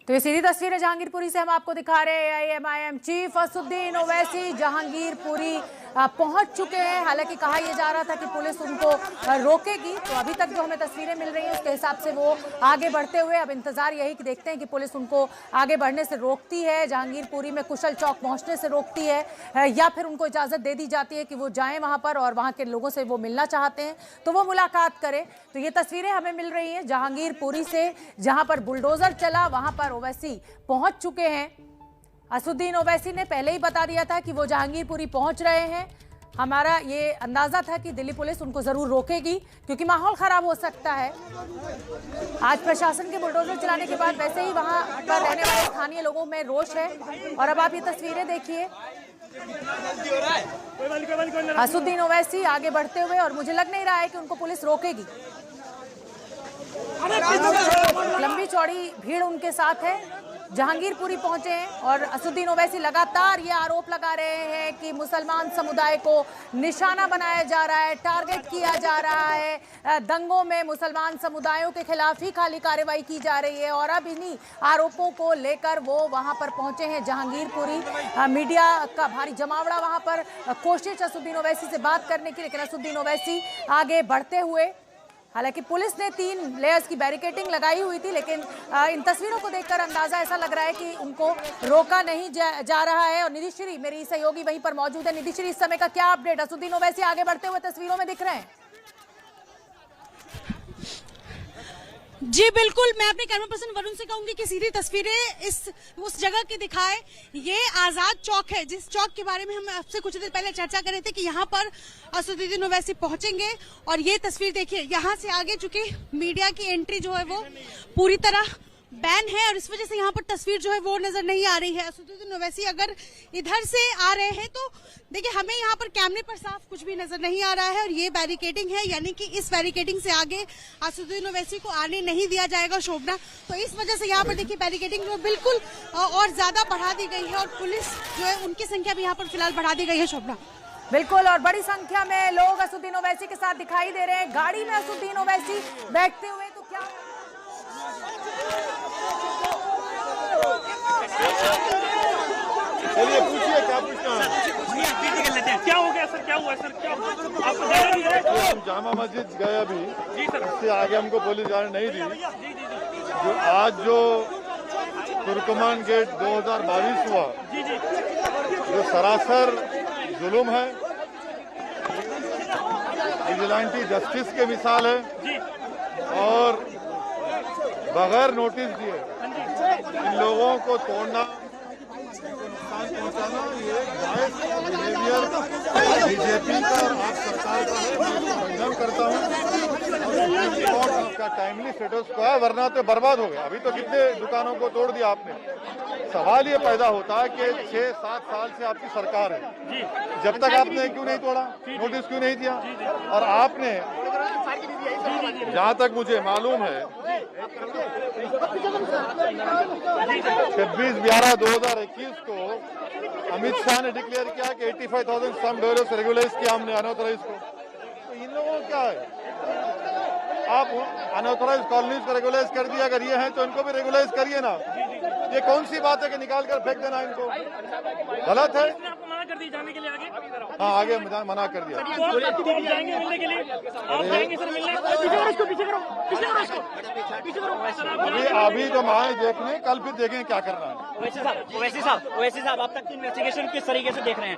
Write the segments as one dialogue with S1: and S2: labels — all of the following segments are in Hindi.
S1: तो ये सीधी तस्वीरें जहांगीरपुरी से हम आपको दिखा रहे हैं। एआईएमआईएम चीफ असदुद्दीन ओवैसी जहांगीरपुरी पहुंच चुके हैं। हालांकि कहा यह जा रहा था कि पुलिस उनको रोकेगी, तो अभी तक जो हमें तस्वीरें मिल रही हैं उसके हिसाब से वो आगे बढ़ते हुए, अब इंतजार यही कि देखते हैं कि पुलिस उनको आगे बढ़ने से रोकती है, जहांगीरपुरी में कुशल चौक पहुंचने से रोकती है, या फिर उनको इजाजत दे दी जाती है कि वो जाएं वहां पर और वहां के लोगों से वो मिलना चाहते हैं तो वो मुलाकात करें। तो ये तस्वीरें हमें मिल रही हैं जहांगीरपुरी से, जहां पर बुलडोजर चला वहां पर ओवैसी पहुंच चुके हैं। असदुद्दीन ओवैसी ने पहले ही बता दिया था कि वो जहांगीरपुरी पहुंच रहे हैं। हमारा ये अंदाजा था कि दिल्ली पुलिस उनको जरूर रोकेगी क्योंकि माहौल खराब हो सकता है। आज प्रशासन के बुलडोजर चलाने के बाद वैसे ही वहां पर रहने वाले स्थानीय लोगों में रोष है। और अब आप ये तस्वीरें देखिए, असदुद्दीन ओवैसी आगे बढ़ते हुए, और मुझे लग नहीं रहा है कि उनको पुलिस रोकेगी। लंबी चौड़ी भीड़ उनके साथ है, जहांगीरपुरी पहुंचे हैं और असदुद्दीन ओवैसी लगातार ये आरोप लगा रहे हैं कि मुसलमान समुदाय को निशाना बनाया जा रहा है, टारगेट किया जा रहा है, दंगों में मुसलमान समुदायों के खिलाफ ही खाली कार्रवाई की जा रही है। और अब इन्हीं आरोपों को लेकर वो वहां पर पहुंचे हैं जहांगीरपुरी। मीडिया का भारी जमावड़ा वहां पर, कोशिश असदुद्दीन ओवैसी से बात करने की, लेकिन असदुद्दीन ओवैसी आगे बढ़ते हुए, हालांकि पुलिस ने 3 लेयर्स की बैरिकेडिंग लगाई हुई थी, लेकिन इन तस्वीरों को देखकर अंदाजा ऐसा लग रहा है कि उनको रोका नहीं जा रहा है। और निधिश्री मेरी सहयोगी वहीं पर मौजूद है। निधिश्री, इस समय का क्या अपडेट? असदुद्दीन ओवैसी आगे बढ़ते हुए तस्वीरों में दिख रहे हैं।
S2: जी बिल्कुल, मैं अपने कैमरा पर्सन वरुण से कहूंगी कि सीधी तस्वीरें उस जगह की दिखाएं। ये आजाद चौक है, जिस चौक के बारे में हम आपसे कुछ देर पहले चर्चा कर रहे थे कि यहाँ पर असदुद्दीन ओवैसी पहुंचेंगे। और ये तस्वीर देखिए, यहाँ से आगे चूंकि मीडिया की एंट्री जो है वो पूरी तरह बैन है और इस वजह से यहाँ पर तस्वीर जो है वो नजर नहीं आ रही है। असदुद्दीन ओवैसी अगर इधर से आ रहे हैं तो देखिए हमें यहाँ पर कैमरे पर साफ कुछ भी नजर नहीं आ रहा है। और ये बैरिकेडिंग है, यानी कि इस बैरिकेडिंग से आगे असदुद्दीन ओवैसी को आने नहीं दिया जाएगा शोभना। तो इस वजह से यहाँ पर देखिए बैरिकेडिंग जो बिल्कुल और ज्यादा बढ़ा दी गई है और पुलिस जो है उनकी संख्या भी यहाँ पर फिलहाल बढ़ा दी गई है शोभना।
S1: बिल्कुल, और बड़ी संख्या में लोग असदुद्दीन ओवैसी के साथ दिखाई दे रहे हैं। गाड़ी में असदुद्दीन ओवैसी बैठते हुए, तो क्या
S3: चलिए पूछिए, क्या पूछना है?
S4: क्या हो गया सर? क्या हुआ सर? क्या आपको जाना नहीं है?
S3: हम जामा मस्जिद गए अभी,
S4: जी सर।
S3: इससे आगे हमको पुलिस जाने नहीं दी। जो तुर्कमान गेट 2022 हुआ,
S4: जी जी,
S3: जो सरासर जुल्म है, विजिलेंटी जस्टिस के मिसाल है
S4: जी।
S3: और बगैर नोटिस दिए इन लोगों को तोड़ना, नुकसान पहुंचाना, ये बिहेवियर बीजेपी का और आप सरकार का है। मैं इसको कंडेम करता हूँ और उसका टाइमली स्टेटस को है, वरना तो बर्बाद हो गया। अभी तो कितने दुकानों को तोड़ दिया आपने। सवाल ये पैदा होता है कि 6-7 साल से आपकी सरकार है, जब तक आपने क्यों नहीं तोड़ा, नोटिस क्यों नहीं दिया? और आपने, जहाँ तक मुझे मालूम है, 26/11/2021 को अमित शाह ने डिक्लेयर किया कि 85,000 सम डॉलर्स रेगुलाइज किया हमने अनऑथराइज को। तो इन लोगों को क्या है, आप अनऑथराइज कॉलोनीज को रेगुलाइज कर दिया, अगर ये हैं तो इनको भी रेगुलाइज करिए ना। ये कौन सी बात है कि निकाल कर फेंक देना इनको? गलत है।
S4: आपको मना कर दी जाने के लिए आगे?
S3: हाँ, आगे मना कर दिया।
S4: आप जाएंगे मिलने के लिए? आप जाएंगे सर मिलने? पीछे करो इसको, पीछे करो, पीछे करो इसको, पीछे करो।
S3: अभी तो आए देखने, कल फिर देखेंगे क्या करना है।
S4: ओवैसी साहब, अब तक इन्वेस्टिगेशन किस तरीके से देख रहे हैं?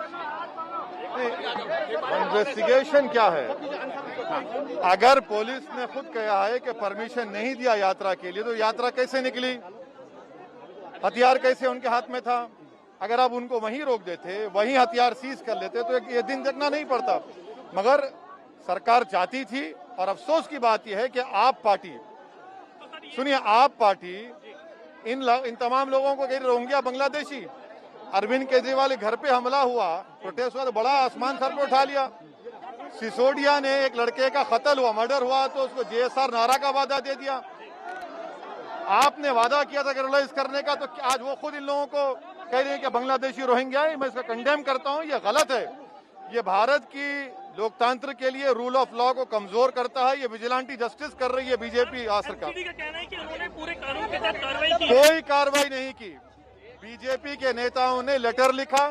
S3: इन्वेस्टिगेशन क्या है? अगर पुलिस ने खुद कहा है कि परमिशन नहीं दिया यात्रा के लिए, तो यात्रा कैसे निकली? हथियार कैसे उनके हाथ में था? अगर आप उनको वहीं रोक देते, वहीं हथियार सीज कर लेते, तो ये दिन देखना नहीं पड़ता। मगर सरकार चाहती थी, और अफसोस की बात यह है कि आप पार्टी, सुनिए, आप पार्टी इन तमाम लोगों को कह रही, रोहिंग्या बांग्लादेशी, अरविंद केजरीवाल के घर पे हमला हुआ, प्रोटेस्ट हुआ, तो बड़ा आसमान सर पे उठा लिया। सिसोदिया ने एक लड़के का कत्ल हुआ, मर्डर हुआ, तो उसको JSR नारा का वादा दे दिया। आपने वादा किया था रेगुलाइज करने का, तो आज वो खुद इन लोगों को कह रहे हैं कि बांग्लादेशी रोहिंग्या है। मैं इसका कंडेम करता हूं, ये गलत है। ये भारत की लोकतंत्र के लिए रूल ऑफ लॉ को कमजोर करता है। ये विजिलेंटी जस्टिस कर रही है बीजेपी सरकार।
S4: एमसीडी का कहना है कि उन्होंने पूरे कानून के तहत कार्रवाई की।
S3: कोई कार्रवाई नहीं की। बीजेपी के नेताओं ने लेटर लिखा,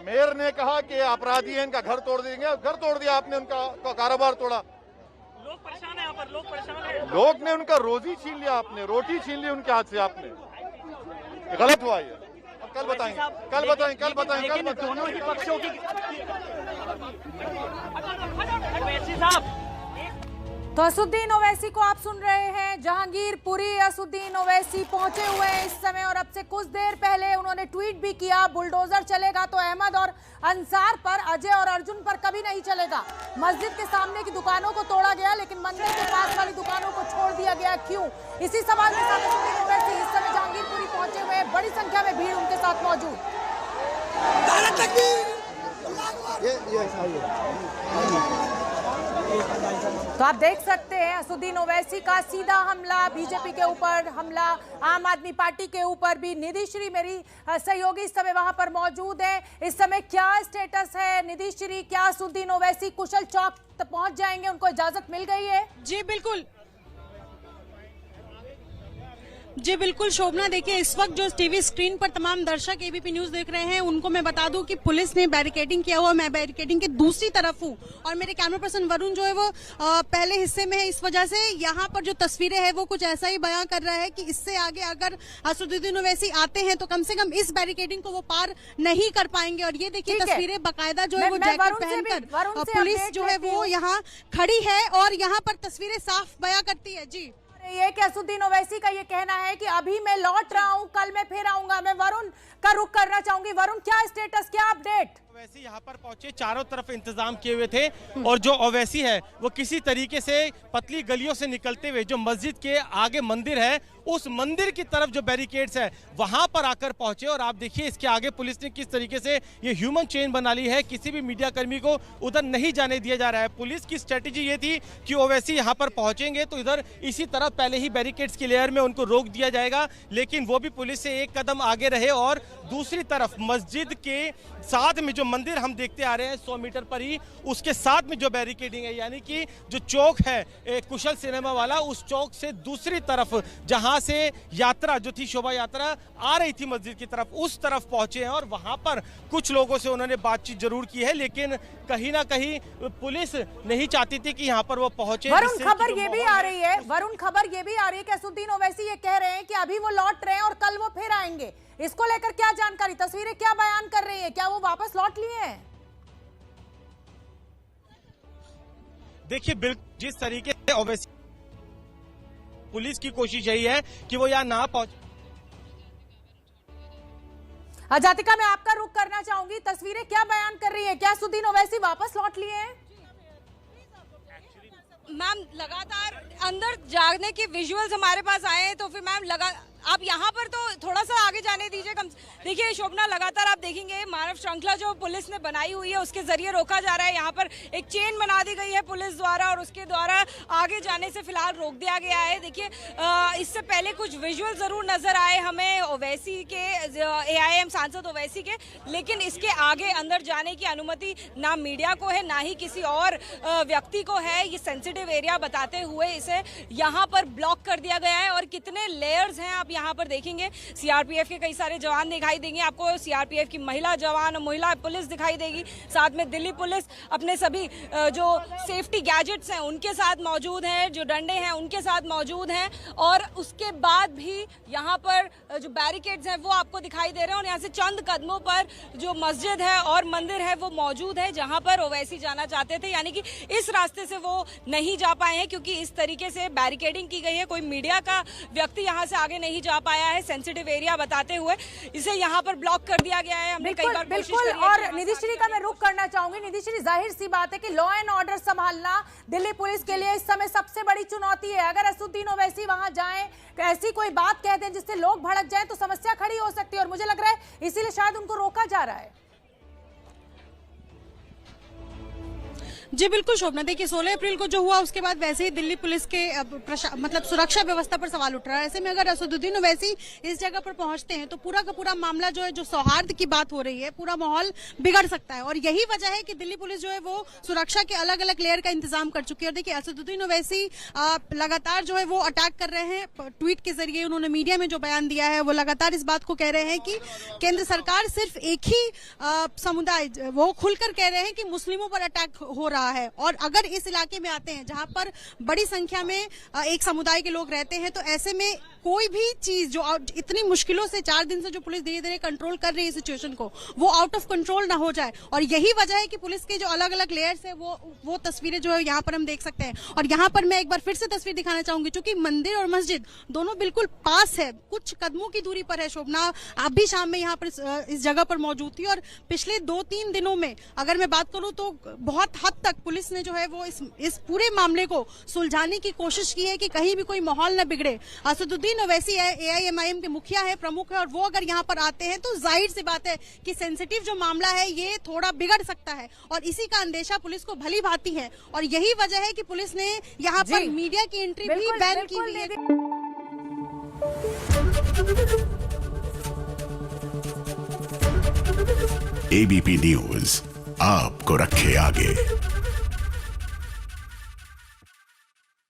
S3: मेयर ने कहा कि अपराधी हैं, इनका घर तोड़ देंगे। घर तोड़ दिया आपने, उनका कारोबार तोड़ा।
S4: लोग परेशान हैं, यहाँ पर लोग परेशान हैं।
S3: लोग ने उनका रोजी छीन लिया, आपने रोटी छीन ली उनके हाथ से। आपने गलत हुआ ये। कल बताएंगे, कल बताएंगे, कल बताएंगे, कल बताएंगे।
S4: दोनों ही पक्षों की वैसी साहब।
S1: तो असुद्दीन ओवैसी को आप सुन रहे हैं। जहांगीरपुरी असुद्दीन ओवैसी पहुंचे हुए हैं इस समय, और अब से कुछ देर पहले उन्होंने ट्वीट भी किया, बुलडोजर चलेगा तो अहमद और अंसार पर, अजय और अर्जुन पर कभी नहीं चलेगा। मस्जिद के सामने की दुकानों को तोड़ा गया, लेकिन मंदिर के पास वाली दुकानों को छोड़ दिया गया, क्यों? इसी सवाल के साथ असुद्दीन ओवैसी इस समय जहांगीरपुरी पहुंचे हुए हैं। बड़ी संख्या में भीड़ उनके साथ मौजूद। तो आप देख सकते हैं असुद्दीन ओवैसी का सीधा हमला, बीजेपी के ऊपर हमला, आम आदमी पार्टी के ऊपर भी। निधि श्री मेरी सहयोगी इस समय वहां पर मौजूद है। इस समय क्या स्टेटस है निधि श्री? क्या असुद्दीन ओवैसी कुशल चौक तक पहुंच जाएंगे? उनको इजाजत मिल गई है?
S2: जी बिल्कुल, जी बिल्कुल शोभना, देखिए इस वक्त जो टीवी स्क्रीन पर तमाम दर्शक एबीपी न्यूज देख रहे हैं, उनको मैं बता दूं कि पुलिस ने बैरिकेडिंग किया हुआ। मैं बैरिकेडिंग के दूसरी तरफ हूं और मेरे कैमरा पर्सन वरुण जो है वो पहले हिस्से में है। इस वजह से यहाँ पर जो तस्वीरें हैं वो कुछ ऐसा ही बयां कर रहा है कि इससे आगे अगर असुद्दीन ओवैसी आते हैं तो कम से कम इस बैरिकेडिंग को वो पार नहीं कर पाएंगे। और ये देखिए तस्वीरें बाकायदा जो है वो जैकेट पहनकर पुलिस जो है वो यहाँ खड़ी है और यहाँ पर तस्वीरें साफ बयां करती है। जी
S1: ये कि असुद्दीन ओवैसी का ये कहना है कि अभी मैं लौट रहा हूं, कल मैं फिर आऊंगा। मैं वरुण का रुख करना चाहूंगी। वरुण, क्या स्टेटस, क्या अपडेट?
S5: ओवैसी यहाँ पर पहुंचे, चारों तरफ इंतजाम किए हुए थे और जो ओवैसी है वो किसी तरीके से पतली गलियों से निकलते हुए जो मस्जिद के आगे मंदिर है उस मंदिर की तरफ जो बैरिकेड्स है वहां पर आकर पहुंचे। और आप देखिए इसके आगे पुलिस ने किस तरीके से ये ह्यूमन चेन बना ली है, किसी भी मीडिया कर्मी को उधर नहीं जाने दिया जा रहा है। पुलिस की स्ट्रेटेजी ये थी कि ओवैसी यहाँ पर पहुंचेंगे तो इधर इसी तरफ पहले ही बैरिकेड्स की लेयर में उनको रोक दिया जाएगा, लेकिन वो भी पुलिस से एक कदम आगे रहे और दूसरी तरफ मस्जिद के साथ में जो मंदिर हम देखते आ रहे हैं 100 मीटर पर ही, उसके साथ में जो बैरिकेडिंग है, यानी कि जो चौक है कुशल सिनेमा वाला, उस चौक से दूसरी तरफ जहां से यात्रा जो थी, शोभा यात्रा आ रही थी मस्जिद की तरफ, उस तरफ पहुंचे हैं। और वहां पर कुछ लोगों से उन्होंने बातचीत जरूर की है, लेकिन कहीं ना कहीं पुलिस नहीं चाहती थी कि यहाँ पर वो पहुंचे।
S1: वरुण, खबर ये भी आ रही है, वरुण खबर ये भी आ रही है कि असुद्दीन ओवैसी ये कह रहे हैं कि अभी वो लौट रहे हैं और कल वो फिर आएंगे। इसको लेकर क्या जानकारी, तस्वीरें क्या बयान कर रही है? क्या वो वापस लौट लिए हैं?
S5: देखिए बिल्कुल जिस तरीके से ओवैसी, पुलिस की कोशिश यही है कि वो यहाँ ना पहुंचे।
S1: जातिका, मैं आपका रुख करना चाहूंगी। तस्वीरें क्या बयान कर रही है? क्या असुद्दीन ओवैसी वापस लौट लिए हैं?
S6: मैम लगातार अंदर जाने के विजुअल्स हमारे पास आए हैं, तो फिर मैम आप यहाँ पर तो थोड़ा सा आगे जाने दीजिए। देखिए शोभना, लगातार आप देखेंगे मानव श्रृंखला जो पुलिस ने बनाई हुई है उसके जरिए रोका जा रहा है। यहाँ पर एक चेन बना दी गई है पुलिस द्वारा और उसके द्वारा आगे जाने से फिलहाल रोक दिया गया है। देखिए इससे पहले कुछ विजुअल जरूर नजर आए हमें ओवैसी के, AIM सांसद ओवैसी के, लेकिन इसके आगे अंदर जाने की अनुमति ना मीडिया को है ना ही किसी और व्यक्ति को है। ये सेंसिटिव एरिया बताते हुए इसे यहाँ पर ब्लॉक कर दिया गया है। और कितने लेयर्स हैं आप यहाँ पर देखेंगे। सीआरपीएफ के कई सारे जवान दिखाई देंगे आपको, सीआरपीएफ की महिला जवान, महिला पुलिस दिखाई देगी, साथ में दिल्ली पुलिस अपने सभी जो सेफ्टी गैजेट्स हैं उनके साथ मौजूद हैं, जो डंडे हैं उनके साथ मौजूद हैं। और उसके बाद भी यहाँ पर जो बैरिकेड्स हैं वो आपको दिखाई दे रहे हैं और यहाँ से चंद कदमों पर जो मस्जिद है और मंदिर है वो मौजूद है जहाँ पर ओवैसी जाना चाहते थे। यानी कि इस रास्ते से वो नहीं जा पाए हैं क्योंकि इस तरीके से बैरिकेडिंग की गई है। कोई मीडिया का व्यक्ति यहाँ से आगे नहीं जा पाया है, सेंसिटिव एरिया बताते हुए इसे यहाँ पर ब्लॉक कर दिया गया है। हमने कई बार कोशिश करी है।
S1: और निधि श्री का मैं रुख करना चाहूंगी। निधि श्री, जाहिर सी बात है कि लॉ एंड ऑर्डर संभालना दिल्ली पुलिस के लिए इस समय सबसे बड़ी चुनौती है। अगर असुद्दीन ओवैसी वहां जाएं, ऐसी कोई बात कह दें जिससे लोग भड़क जाएं तो समस्या खड़ी हो सकती है और मुझे लग रहा है इसीलिए शायद उनको रोका जा रहा है।
S2: जी बिल्कुल शोभना, देखिए 16 अप्रैल को जो हुआ उसके बाद वैसे ही दिल्ली पुलिस के मतलब सुरक्षा व्यवस्था पर सवाल उठ रहा है। ऐसे में अगर असदुद्दीन ओवैसी इस जगह पर पहुंचते हैं तो पूरा का पूरा मामला जो है, जो सौहार्द की बात हो रही है, पूरा माहौल बिगड़ सकता है। और यही वजह है कि दिल्ली पुलिस जो है वो सुरक्षा के अलग अलग लेयर का इंतजाम कर चुकी है। और देखिए असदुद्दीन ओवैसी लगातार जो है वो अटैक कर रहे हैं, ट्वीट के जरिए उन्होंने मीडिया में जो बयान दिया है वो लगातार इस बात को कह रहे हैं कि केंद्र सरकार सिर्फ एक ही समुदाय, वो खुलकर कह रहे हैं कि मुस्लिमों पर अटैक हो रहा है। और अगर इस इलाके में आते हैं जहां पर बड़ी संख्या में एक समुदाय के लोग रहते हैं, तो ऐसे में कोई भी चीज जो इतनी मुश्किलों से 4 दिन से जो पुलिस धीरे धीरे कंट्रोल कर रही है सिचुएशन को, वो आउट ऑफ कंट्रोल ना हो जाए। और यही वजह है कि पुलिस के जो अलग अलग लेयर्स है वो तस्वीरें जो है यहाँ पर हम देख सकते हैं। और यहाँ पर मैं एक बार फिर से तस्वीर दिखाना चाहूंगी, क्योंकि मंदिर और मस्जिद दोनों बिल्कुल पास है, कुछ कदमों की दूरी पर है। शोभना, आप भी शाम में यहाँ पर इस जगह पर मौजूद थी और पिछले 2-3 दिनों में अगर मैं बात करूं तो बहुत हद तक पुलिस ने जो है वो इस पूरे मामले को सुलझाने की कोशिश की है कि कहीं भी कोई माहौल न बिगड़े। असदुद्दीन ओवैसी AIMIM के मुखिया है, प्रमुख है, और वो अगर यहाँ पर आते हैं तो जाहिर सी बात है कि सेंसिटिव जो मामला है ये थोड़ा बिगड़ सकता है। और इसी का अंदेशा पुलिस को भली भांति है और यही वजह है कि पुलिस ने यहाँ पर मीडिया की एंट्री भी बैन की हुई है।
S7: ABP न्यूज आपको रखे आगे।